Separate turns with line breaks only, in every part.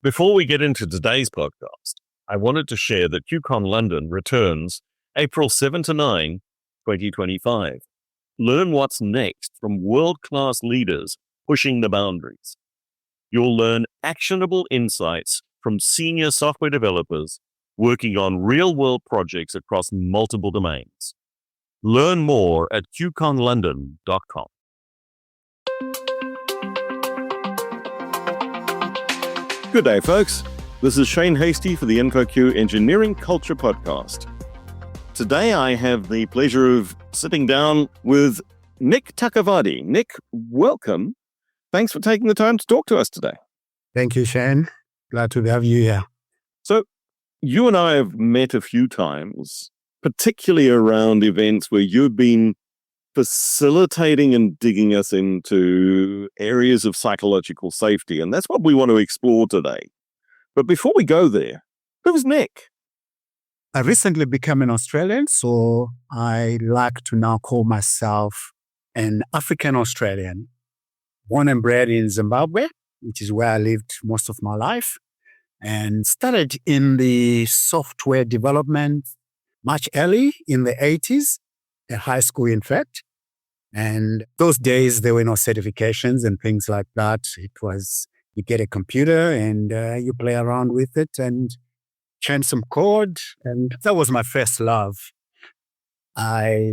Before we get into today's podcast, I wanted to share that QCon London returns April 7 to 9, 2025. Learn what's next from world-class leaders pushing the boundaries. You'll learn actionable insights from senior software developers working on real-world projects across multiple domains. Learn more at qconlondon.com. Good day, folks. This is Shane Hastie for the InfoQ Engineering Culture Podcast. Today, I have the pleasure of sitting down with Nick Takavadii. Nick, welcome. Thanks for taking the time to talk to us today.
Thank you, Shane. Glad to have you here.
So, you and I have met a few times, particularly around events where you've been facilitating and digging us into areas of psychological safety. And that's what we want to explore today. But before we go there, who's Nick?
I recently became an Australian, so I like to now call myself an African Australian. Born and bred in Zimbabwe, which is where I lived most of my life, and started in the software development much early in the 80s, at high school, in fact. And those days, there were no certifications and things like that. It was, you get a computer and you play around with it and change some code. And that was my first love. I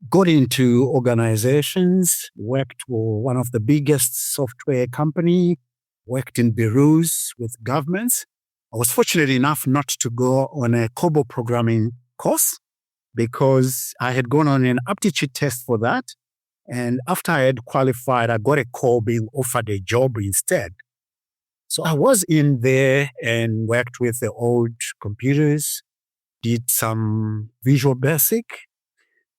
got into organizations, worked for one of the biggest software company, worked in bureaus with governments. I was fortunate enough not to go on a COBOL programming course because I had gone on an aptitude test for that. And after I had qualified, I got a call being offered a job instead. So I was in there and worked with the old computers, did some Visual Basic,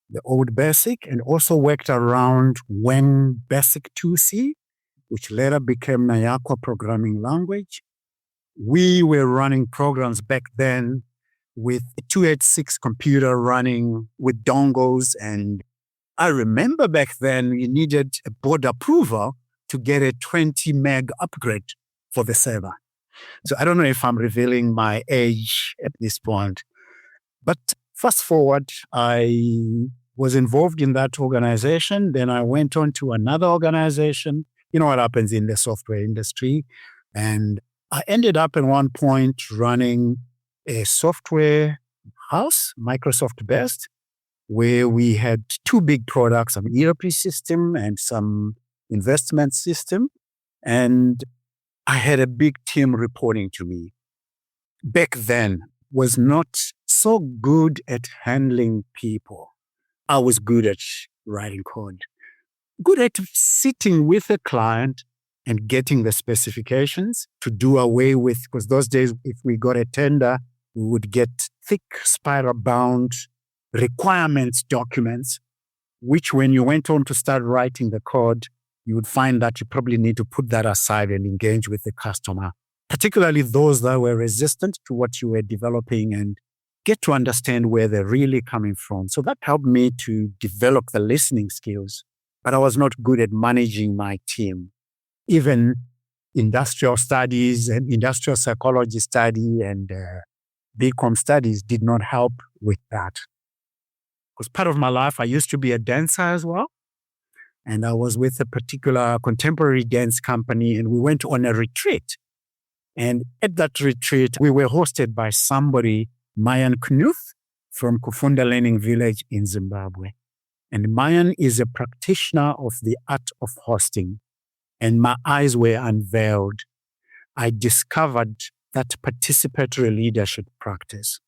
the old Basic, and also worked around when Basic 2C, which later became Nayakwa programming language. We were running programs back then with a 286 computer running with dongles. And I remember back then you needed a board approval to get a 20 meg upgrade for the server. So I don't know if I'm revealing my age at this point. But fast forward, I was involved in that organization. Then I went on to another organization. You know what happens in the software industry. And I ended up at one point running a software house, Microsoft based, where we had two big products, an ERP system and some investment system. And I had a big team reporting to me. Back then, was not so good at handling people. I was good at writing code, good at sitting with a client and getting the specifications to do away with, because those days, if we got a tender, we would get thick spiral-bound requirements documents, which when you went on to start writing the code, you would find that you probably need to put that aside and engage with the customer, particularly those that were resistant to what you were developing and get to understand where they're really coming from. So that helped me to develop the listening skills, but I was not good at managing my team. Even industrial studies and industrial psychology study and BCom studies did not help with that. Because part of my life, I used to be a dancer as well. And I was with a particular contemporary dance company and we went on a retreat. And at that retreat, we were hosted by somebody, Mayan Knuth from Kufunda Learning Village in Zimbabwe. And Mayan is a practitioner of the art of hosting. And my eyes were unveiled. I discovered that participatory leadership practice.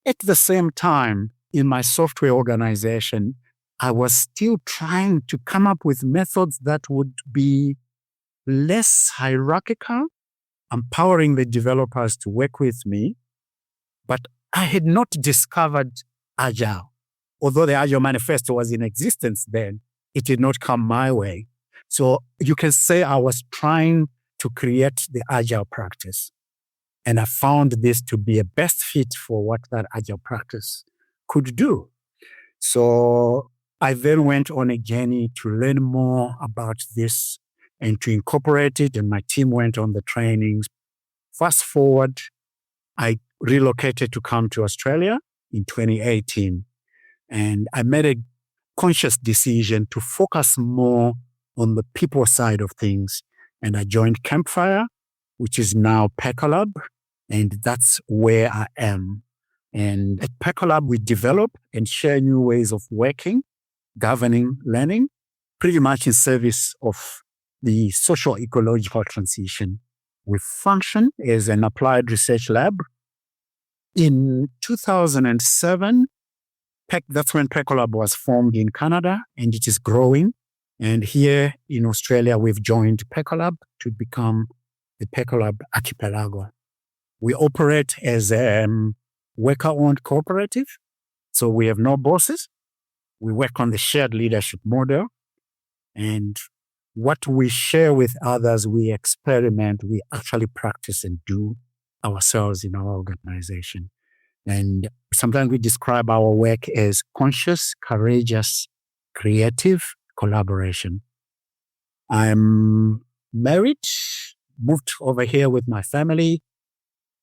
At the same time, in my software organization, I was still trying to come up with methods that would be less hierarchical, empowering the developers to work with me. But I had not discovered Agile. Although the Agile Manifesto was in existence then, it did not come my way. So you can say I was trying to create the Agile practice. And I found this to be a best fit for what that Agile practice could do. So I then went on a journey to learn more about this and to incorporate it. And my team went on the trainings, Fast forward, I relocated to come to Australia in 2018. And I made a conscious decision to focus more on the people side of things. And I joined Campfire, which is now Pecolab. And that's where I am. And at Pecolab, we develop and share new ways of working, governing, learning, pretty much in service of the social ecological transition. We function as an applied research lab. In 2007, that's when Pecolab was formed in Canada, and it is growing. And here in Australia, we've joined Pecolab to become the Pecolab Archipelago. We operate as a worker-owned cooperative, so we have no bosses. We work on the shared leadership model, and what we share with others, we experiment, we actually practice and do ourselves in our organization. And sometimes we describe our work as conscious, courageous, creative collaboration. I'm married, moved over here with my family,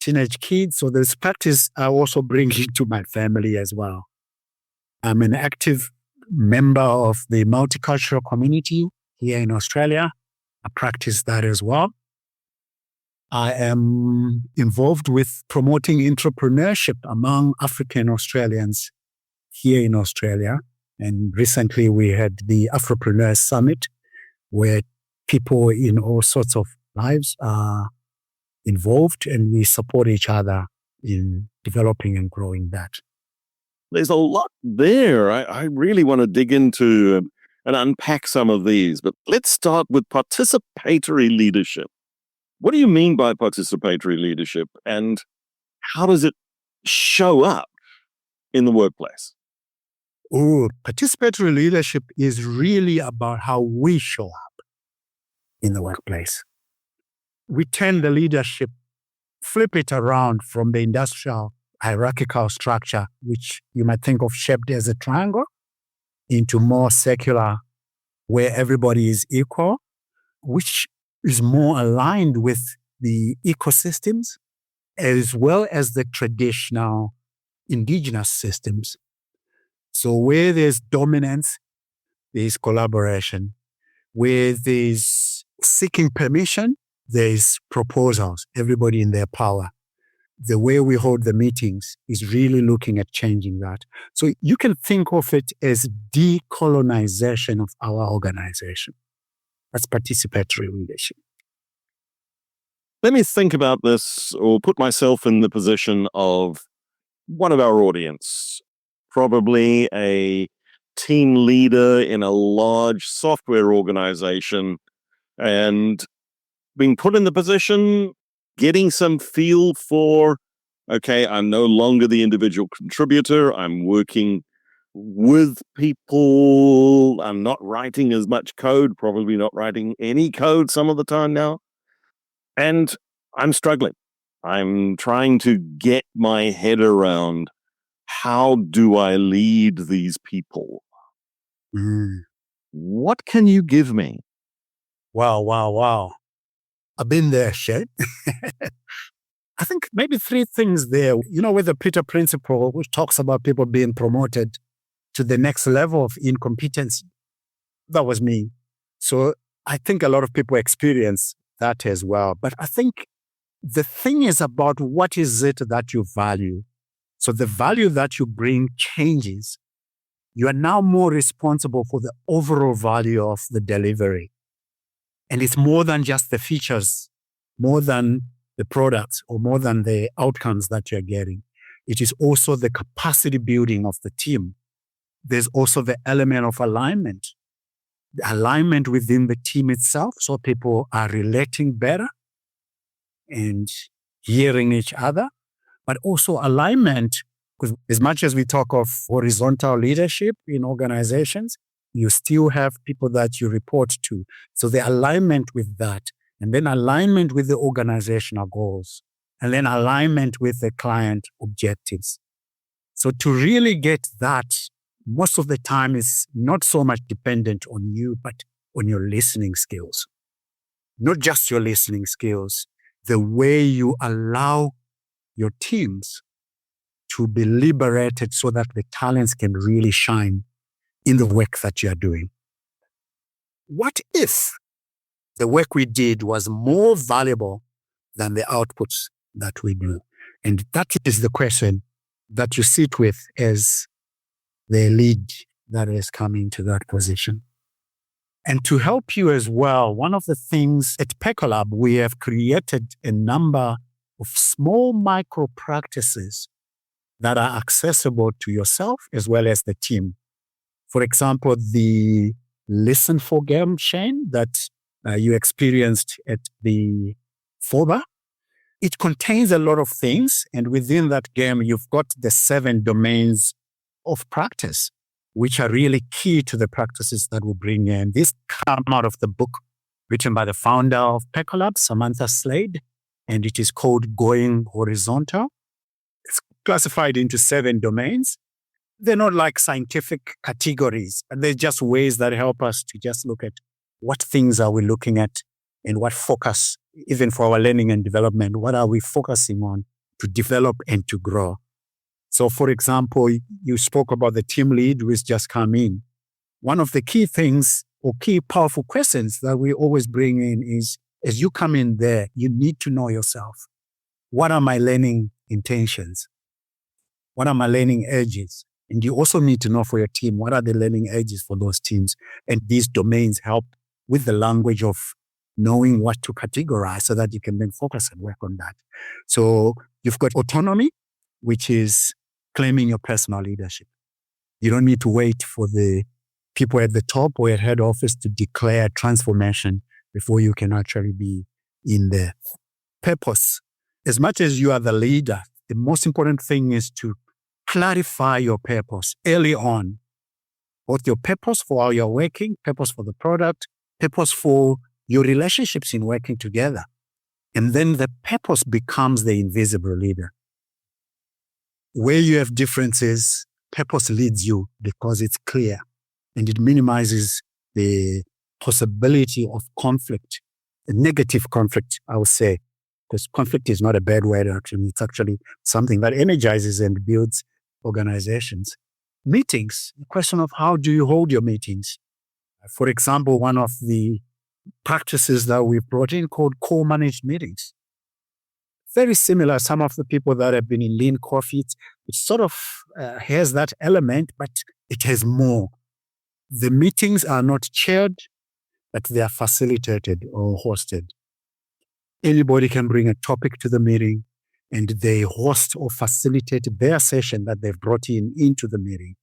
teenage kids. So this practice I also bring into my family as well. I'm an active member of the multicultural community here in Australia. I practice that as well. I am involved with promoting entrepreneurship among African Australians here in Australia. And recently we had the Afropreneur Summit, where people in all sorts of lives are involved, and we support each other in developing and growing that.
There's a lot there. I really want to dig into and unpack some of these, but let's start with participatory leadership. What do you mean by participatory leadership, and how does it show up in the workplace?
Oh, participatory leadership is really about how we show up in the workplace. We turn the leadership, flip it around from the industrial hierarchical structure, which you might think of shaped as a triangle, into more secular, where everybody is equal, which is more aligned with the ecosystems as well as the traditional indigenous systems. So where there's dominance, there's collaboration. Where there's seeking permission, there's proposals, everybody in their power. The way we hold the meetings is really looking at changing that. So you can think of it as decolonization of our organization. That's participatory leadership.
Let me think about this, or put myself in the position of one of our audience, probably a team leader in a large software organization, and being put in the position, getting some feel for, okay, I'm no longer the individual contributor. I'm working with people. I'm not writing as much code, probably not writing any code some of the time now. And I'm struggling. I'm trying to get my head around, how do I lead these people? What can you give me?
Wow. I've been there, Shane. I think maybe three things there. You know, with the Peter Principle, which talks about people being promoted to the next level of incompetency. That was me. So I think a lot of people experience that as well. But I think the thing is about what is it that you value. So the value that you bring changes. You are now more responsible for the overall value of the delivery. And it's more than just the features, more than the products, or more than the outcomes that you're getting. It is also the capacity building of the team. There's also the element of alignment. The alignment within the team itself, so people are relating better and hearing each other, but also alignment, because as much as we talk of horizontal leadership in organizations, you still have people that you report to. So the alignment with that, and then alignment with the organizational goals, and then alignment with the client objectives. So to really get that, most of the time is not so much dependent on you, but on your listening skills. Not just your listening skills, the way you allow your teams to be liberated so that the talents can really shine in the work that you are doing. What if the work we did was more valuable than the outputs that we do? And that is the question that you sit with as the lead that is coming to that position. And to help you as well, one of the things at Pecolab, we have created a number of small micro practices that are accessible to yourself as well as the team. For example, the Listen for game, Shane, that you experienced at the FOBA. It contains a lot of things. And within that game, you've got the 7 domains of practice, which are really key to the practices that we bring in. These come out of the book written by the founder of Pecolab, Samantha Slade, and it is called Going Horizontal. It's classified into 7 domains. They're not like scientific categories. They're just ways that help us to just look at what things are we looking at and what focus, even for our learning and development, what are we focusing on to develop and to grow? So, for example, you spoke about the team lead who has just come in. One of the key things or key powerful questions that we always bring in is, as you come in there, you need to know yourself. What are my learning intentions? What are my learning edges? And you also need to know for your team, what are the learning edges for those teams? And these domains help with the language of knowing what to categorize so that you can then focus and work on that. So you've got autonomy, which is claiming your personal leadership. You don't need to wait for the people at the top or at head office to declare transformation before you can actually be in there. Purpose. As much as you are the leader, the most important thing is to clarify your purpose early on. Both your purpose for how you're working, purpose for the product, purpose for your relationships in working together. And then the purpose becomes the invisible leader. Where you have differences, purpose leads you because it's clear and it minimizes the possibility of conflict, a negative conflict, I would say, because conflict is not a bad word, actually. It's actually something that energizes and builds organizations. Meetings, the question of how do you hold your meetings? For example, one of the practices that we brought in called co-managed meetings. Very similar. Some of the people that have been in lean coffee, it sort of has that element, but it has more. The meetings are not chaired, but they are facilitated or hosted. Anybody can bring a topic to the meeting and they host or facilitate their session that they've brought into the meeting.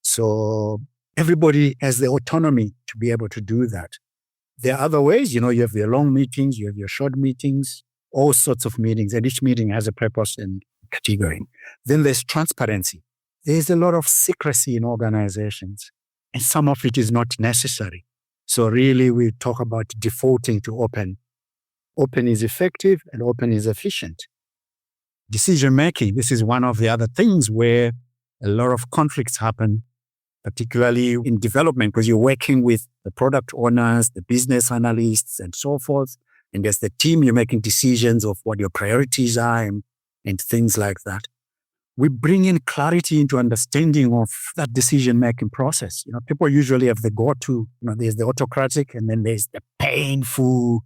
So everybody has the autonomy to be able to do that. There are other ways, you have your long meetings, you have your short meetings, all sorts of meetings, and each meeting has a purpose and category. Then there's transparency. There's a lot of secrecy in organizations, and some of it is not necessary. So really, we talk about defaulting to open. Open is effective and open is efficient. Decision-making, this is one of the other things where a lot of conflicts happen, particularly in development, because you're working with the product owners, the business analysts, and so forth. And as the team, you're making decisions of what your priorities are and things like that. We bring in clarity into understanding of that decision-making process. People usually have the go-to, there's the autocratic, and then there's the painful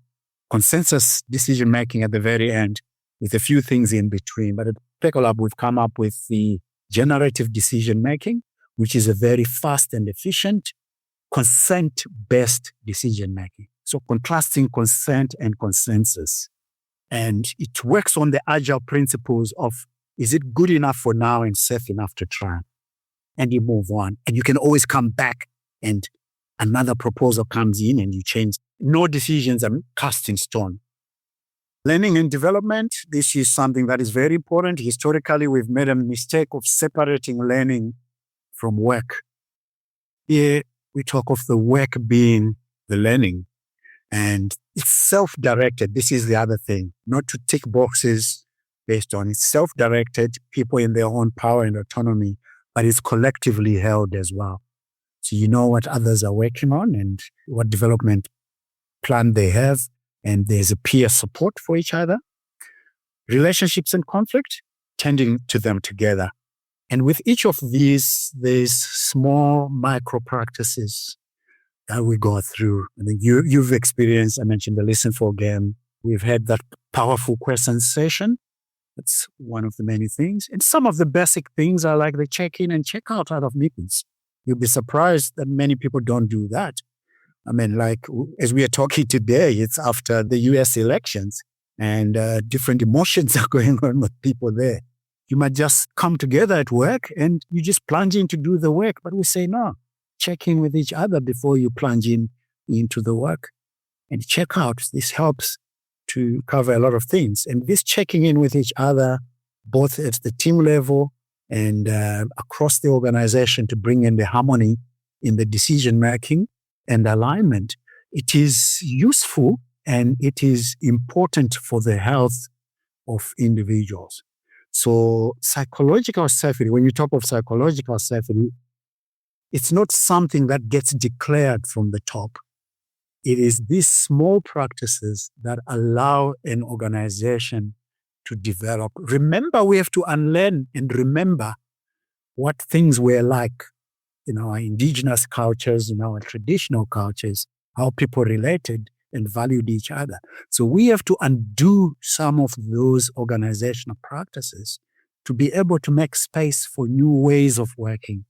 consensus decision-making at the very end with a few things in between. But at Pecolab, we've come up with the generative decision-making, which is a very fast and efficient consent-based decision-making. So contrasting consent and consensus. And it works on the agile principles of, is it good enough for now and safe enough to try? And you move on. And you can always come back and another proposal comes in and you change. No decisions are cast in stone. Learning and development, this is something that is very important. Historically, we've made a mistake of separating learning from work. Here, we talk of the work being the learning. And it's self-directed. This is the other thing, not to tick boxes based on it's self-directed, people in their own power and autonomy, but it's collectively held as well. So you know what others are working on and what development plan they have. and there's a peer support for each other. Relationships and conflict, tending to them together. And with each of these, there's small micro practices that we go through. I mean, you've experienced, I mentioned the listen for game. We've had that powerful question session. That's one of the many things. And some of the basic things are like the check-in and check-out out of meetings. You'll be surprised that many people don't do that. I mean, like as we are talking today, it's after the US elections and different emotions are going on with people there. You might just come together at work and you just plunge in to do the work. But we say, no, check in with each other before you plunge into the work. And check out. This helps to cover a lot of things. And this checking in with each other, both at the team level and across the organization to bring in the harmony in the decision making and alignment, it is useful and it is important for the health of individuals. So psychological safety, when you talk of psychological safety, it's not something that gets declared from the top. It is these small practices that allow an organization to develop. Remember, we have to unlearn and remember what things were like in our indigenous cultures, in our traditional cultures, how people related and valued each other. So we have to undo some of those organizational practices to be able to make space for new ways of working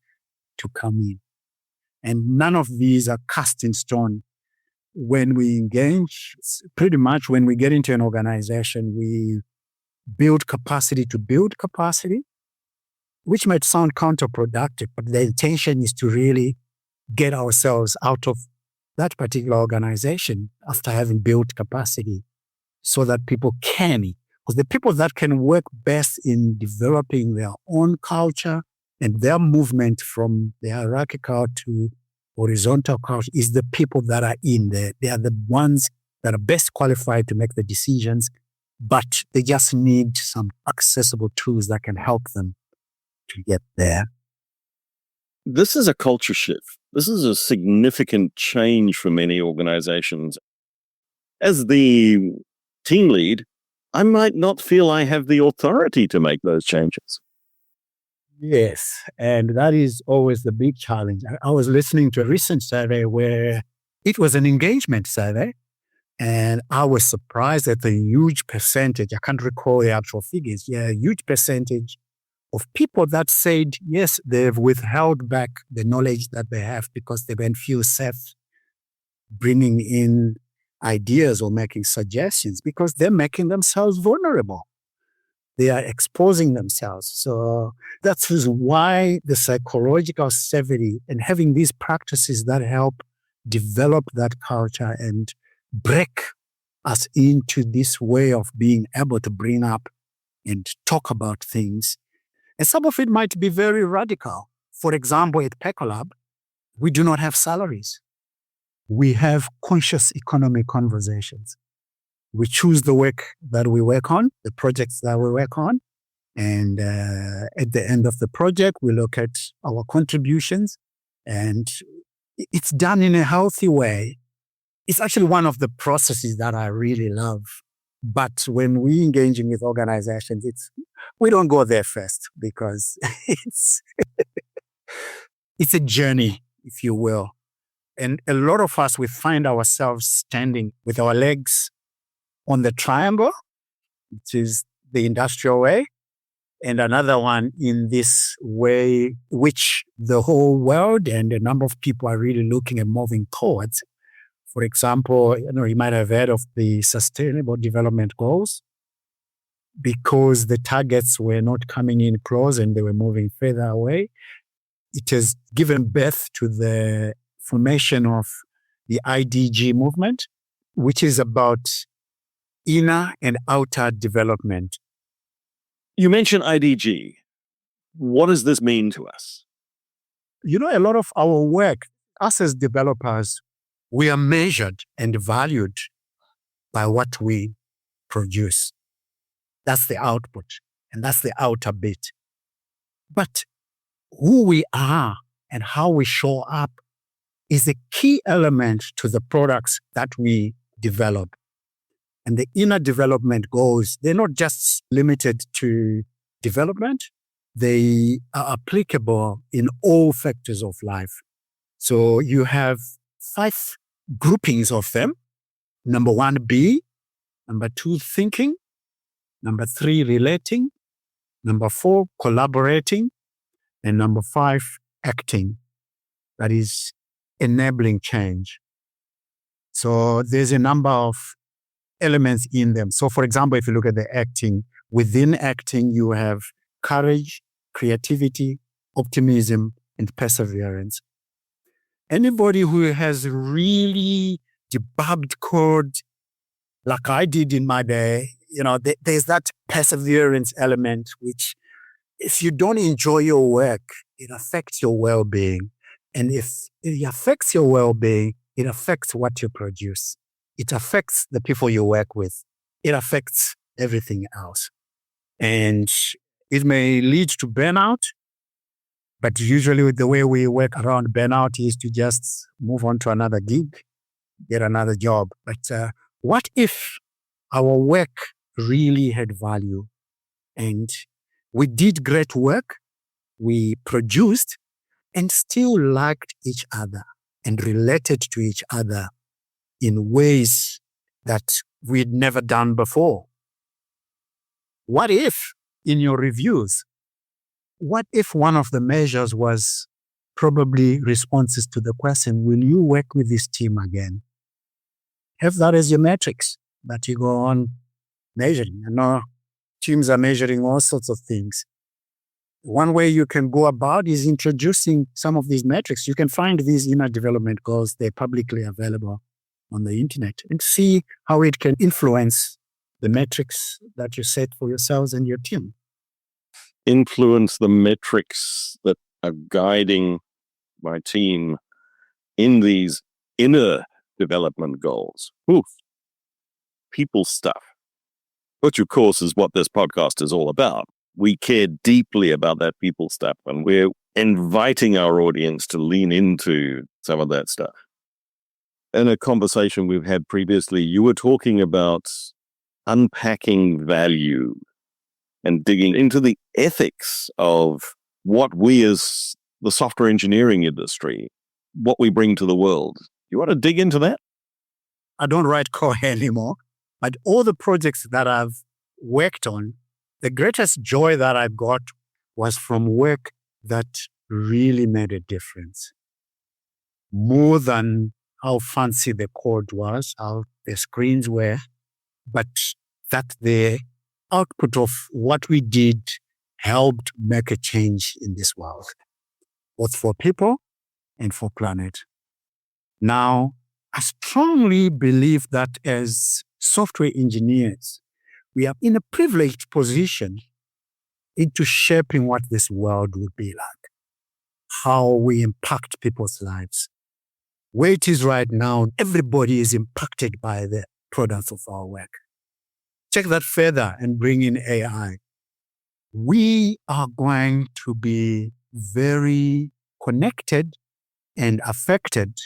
to come in. And none of these are cast in stone. When we engage, pretty much when we get into an organization, we build capacity to build capacity, which might sound counterproductive, but the intention is to really get ourselves out of that particular organization after having built capacity so that people can, because the people that can work best in developing their own culture and their movement from the hierarchical to horizontal culture is the people that are in there. They are the ones that are best qualified to make the decisions, but they just need some accessible tools that can help them to get there.
This is a culture shift. This is a significant change for many organizations. As the team lead, I might not feel I have the authority to make those changes.
Yes, and that is always the big challenge. I was listening to a recent survey where it was an engagement survey, and I was surprised at the huge percentage. I can't recall the actual figures. Yeah, a huge percentage of people that said, yes, they've withheld back the knowledge that they have because they don't feel safe bringing in ideas or making suggestions because they're making themselves vulnerable. They are exposing themselves. So that's why the psychological safety and having these practices that help develop that culture and break us into this way of being able to bring up and talk about things. And some of it might be very radical. For example, at Pecolab, we do not have salaries. We have conscious economic conversations. We choose the work that we work on, the projects that we work on. And at the end of the project, we look at our contributions. And it's done in a healthy way. It's actually one of the processes that I really love. But when we engaging with organizations, we don't go there first because it's a journey, if you will. And a lot of us, we find ourselves standing with our legs on the triangle, which is the industrial way, and another one in this way, which the whole world and a number of people are really looking at moving towards. For example, you might have heard of the Sustainable Development Goals because the targets were not coming in close and they were moving further away. It has given birth to the formation of the IDG movement, which is about inner and outer development.
You mentioned IDG. What does this mean to us?
A lot of our work, us as developers, we are measured and valued by what we produce. That's the output, and that's the outer bit. But who we are and how we show up is a key element to the products that we develop. And the inner development goals, they're not just limited to development. They are applicable in all factors of life. So you have 5 groupings of them. Number 1, be. Number 2, thinking. Number 3, relating. Number 4, collaborating. And number 5, acting. That is enabling change. So there's a number of elements in them. So for example, if you look at the acting, within acting, you have courage, creativity, optimism, and perseverance. Anybody who has really debugged code like I did in my day, there's that perseverance element, which if you don't enjoy your work, it affects your well-being. And if it affects your well-being, it affects what you produce. It affects the people you work with. It affects everything else. And it may lead to burnout, but usually the way we work around burnout is to just move on to another gig, get another job. But what if our work really had value and we did great work, we produced, and still liked each other and related to each other in ways that we'd never done before? What if, in your reviews, what if one of the measures was probably responses to the question, will you work with this team again? Have that as your metrics that you go on measuring. I know teams are measuring all sorts of things. One way you can go about is introducing some of these metrics. You can find these inner development goals. They're publicly available on the internet, and see how it can influence the metrics that you set for yourselves and your team.
Influence the metrics that are guiding my team in these inner development goals. Oof. People stuff. Which, of course, is what this podcast is all about. We care deeply about that people stuff, and we're inviting our audience to lean into some of that stuff. In a conversation we've had previously, you were talking about unpacking value and digging into the ethics of what we as the software engineering industry, what we bring to the world. You want to dig into that?
I don't write code anymore, but all the projects that I've worked on, the greatest joy that I got was from work that really made a difference. More than how fancy the code was, how the screens were, but that the output of what we did helped make a change in this world, both for people and for planet. Now, I strongly believe that as software engineers, we are in a privileged position into shaping what this world will be like, how we impact people's lives. Where it is right now, everybody is impacted by the products of our work. Take that further and bring in AI. We are going to be very connected and affected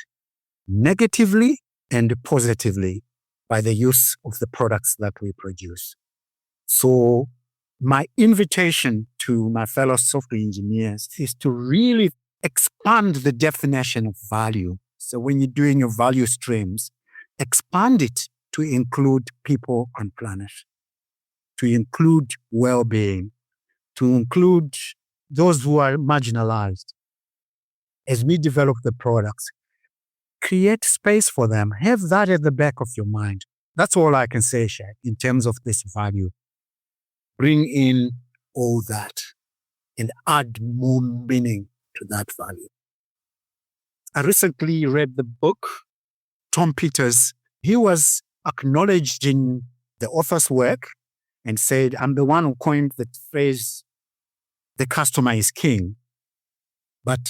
negatively and positively by the use of the products that we produce. So my invitation to my fellow software engineers is to really expand the definition of value. So when you're doing your value streams, expand it to include people and planet, to include well-being, to include those who are marginalized. As we develop the products, create space for them. Have that at the back of your mind. That's all I can say, Shane, in terms of this value. Bring in all that and add more meaning to that value. I recently read the book, Tom Peters. He was acknowledged in the author's work and said, I'm the one who coined the phrase, the customer is king. But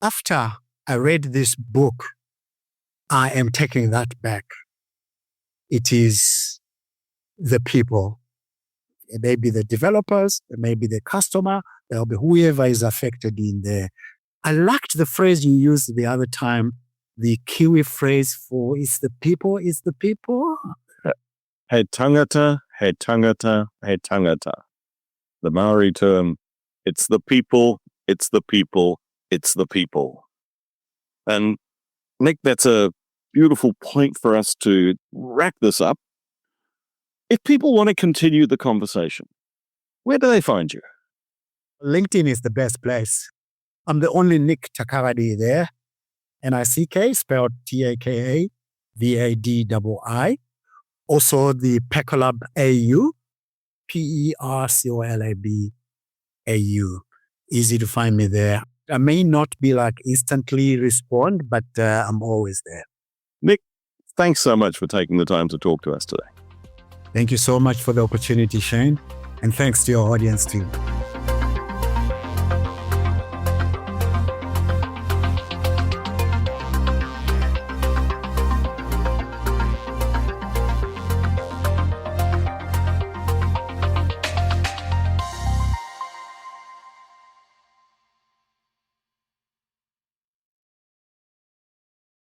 after I read this book, I am taking that back. It is the people. It may be the developers, it may be the customer, there'll be whoever is affected in there. I liked the phrase you used the other time, the Kiwi phrase for it's the people.
He tangata, he tangata, he tangata. The Maori term, it's the people, it's the people, it's the people. And Nick, that's a beautiful point for us to wrap this up. If people want to continue the conversation, where do they find you?
LinkedIn is the best place. I'm the only Nick Takavadii there. Nick, spelled Takavadii. Also the Percolab AU, Percolab AU. Easy to find me there. I may not be like instantly respond, but I'm always there.
Nick, thanks so much for taking the time to talk to us today.
Thank you so much for the opportunity, Shane. And thanks to your audience too.